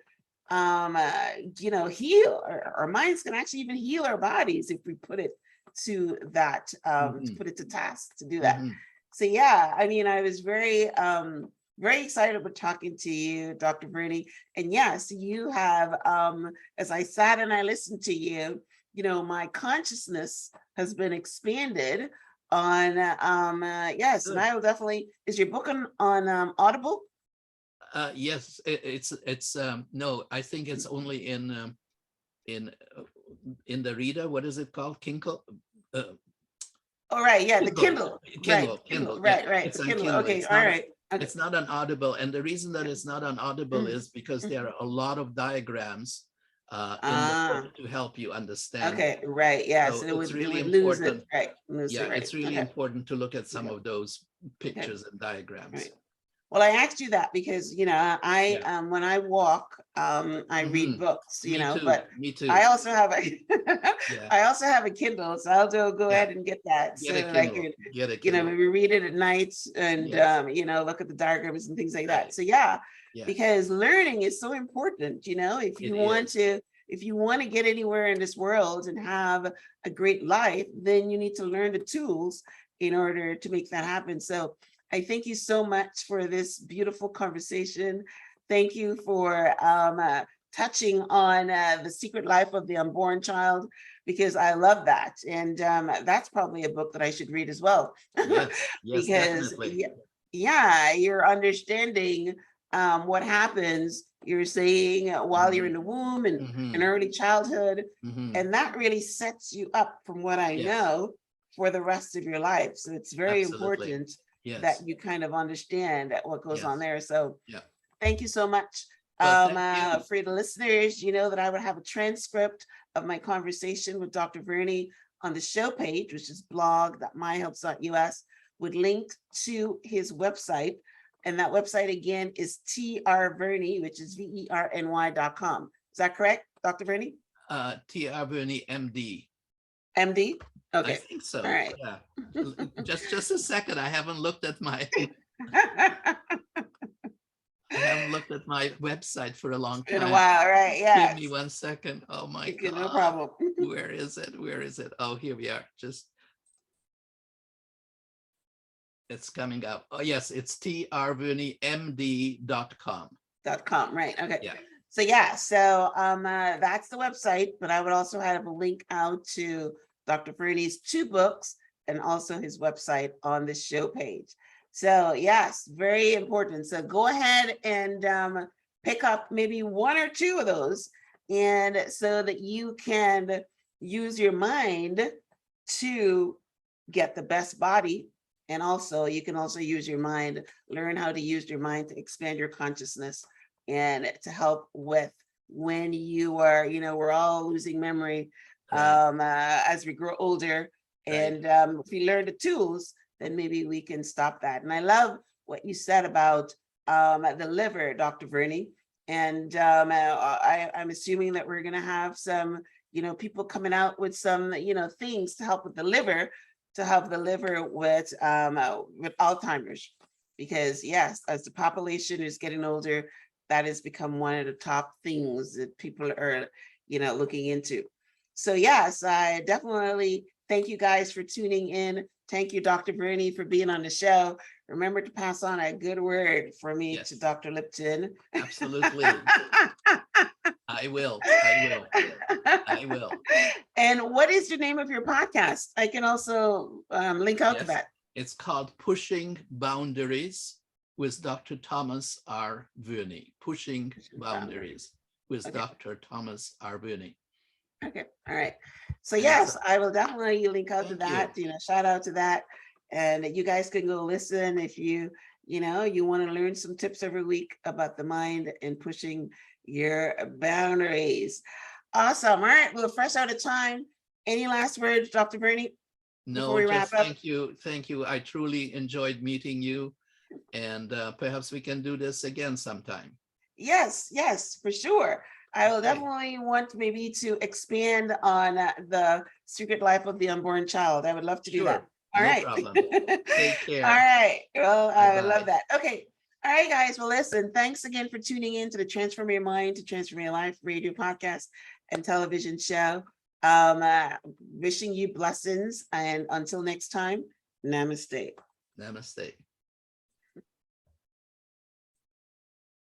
heal. Our minds can actually even heal our bodies if we put it to Hmm. put it to task to do that. Hmm. So yeah, I mean, I was very excited about talking to you, Dr. Verny. And yes, you have as I sat and I listened to you, my consciousness has been expanded on yes, and Good. I will definitely. Is your book on Audible? Yes, it's no, I think it's only in uh, in the reader. What is it called? Kindle. Uh, All right, yeah, the Kindle, Kindle. Right, Kindle, Kindle. Kindle. Yeah, Right, it's the on Kindle. Kindle. Okay, all right. Okay. It's not on Audible, and the reason that Yeah. it's not on Audible Mm, is because there mhm. are a lot of diagrams in the book Ah, to help you understand it. okay, right. Yeah, so So it's it really would lose it. important. Right, lose Yeah, it. Right. it's really Okay. important to look at some Okay. of those Okay. pictures and diagrams. Right. Well, I asked you that because I Yeah. when I walk, I read Hmm. books, Me too. but Me I too. also have a Yeah. I also have a Kindle, so go Yeah. ahead and get that so Get a that I Kindle. can, Get a Kindle. maybe read it at night and Yes. look at the diagrams and things like that. Right. So yeah, Yeah. because learning is so important, if It you want is. to get anywhere in this world and have a great life, then you need to learn the tools in order to make that happen. So I thank you so much for this beautiful conversation. Thank you for touching on the secret life of the unborn child, because I love that. And that's probably a book that I should read as well. Yes. Yes, Because, definitely. yeah, you're understanding what happens, you're saying while you're in Hmm. the womb and in Hmm. early childhood. Hmm. And that really sets you up, from what I Yes. know, for the rest of your life. So it's very Absolutely. important Yes. that you kind of understand what goes on Yes. there. So Yeah. thank you so much. Well, thank you. For the listeners, you know that I would have a transcript of my conversation with Dr. Verny on the show page, which is blog.myhelps.us, with link to his website. And that website again is trverny, which is verny.com. Is that correct, Dr. Verny? TR Verny, MD. MD? I Okay. think All so. right. Yeah. Just a second. I haven't looked at my website for a long In a time. while, right? Give me Yes. 1 second. Oh my Okay, no God. problem. Where is it? Where is it? Oh, here we are. Just it's coming up. Oh, yes, it's trvernymd.com. .com, right? Okay. Yeah. So yeah, so that's the website, but I would also have a link out to Dr. Verny's 2 books and also his website on the show page. So yes, very important. So go ahead and pick up maybe 1 or 2 of those, and so that you can use your mind to get the best body. And also you can also use your mind, learn how to use your mind to expand your consciousness and to help with when you are, we're all losing memory Right. as we grow older. Right. And if we learn the tools, then maybe we can stop that. And I love what you said about the liver, Dr. Verny. And I'm assuming that we're going to have some, people coming out with some, things to help with the liver, with Alzheimer's. Because yes, as the population is getting older, that has become one of the top things that people are, looking into. So yes, I definitely thank you guys for tuning in. Thank you, Dr. Verny, for being on the show. Remember to pass on a good word for me to Yes. Dr. Lipton. Absolutely. I will. I will. I will. And what is the name of your podcast? I can also link out to Yes. that. It's called Pushing Boundaries with Dr. Thomas R Verny. Pushing Boundaries with Okay. Dr. Thomas R Verny. Okay. All right. So And it's yes, I will definitely link out to thank you. that, shout out to that. And you guys can go listen if you want to learn some tips every week about the mind and pushing your boundaries. Awesome. All right. We're fresh out of time. Any last words, Dr. Verny, before No, we just wrap up? thank you. Thank you. I truly enjoyed meeting you. And perhaps we can do this again sometime. Yes, for sure. I will Okay. definitely want maybe to expand on the secret life of the unborn child. I would love to do that. Sure. All No right. problem. Take care. All right. Well, I love Bye-bye. that. Okay. All right, guys. Well, listen, thanks again for tuning in to the Transform Your Mind to Transform Your Life radio podcast and television show. Wishing you blessings. And until next time, namaste. Namaste.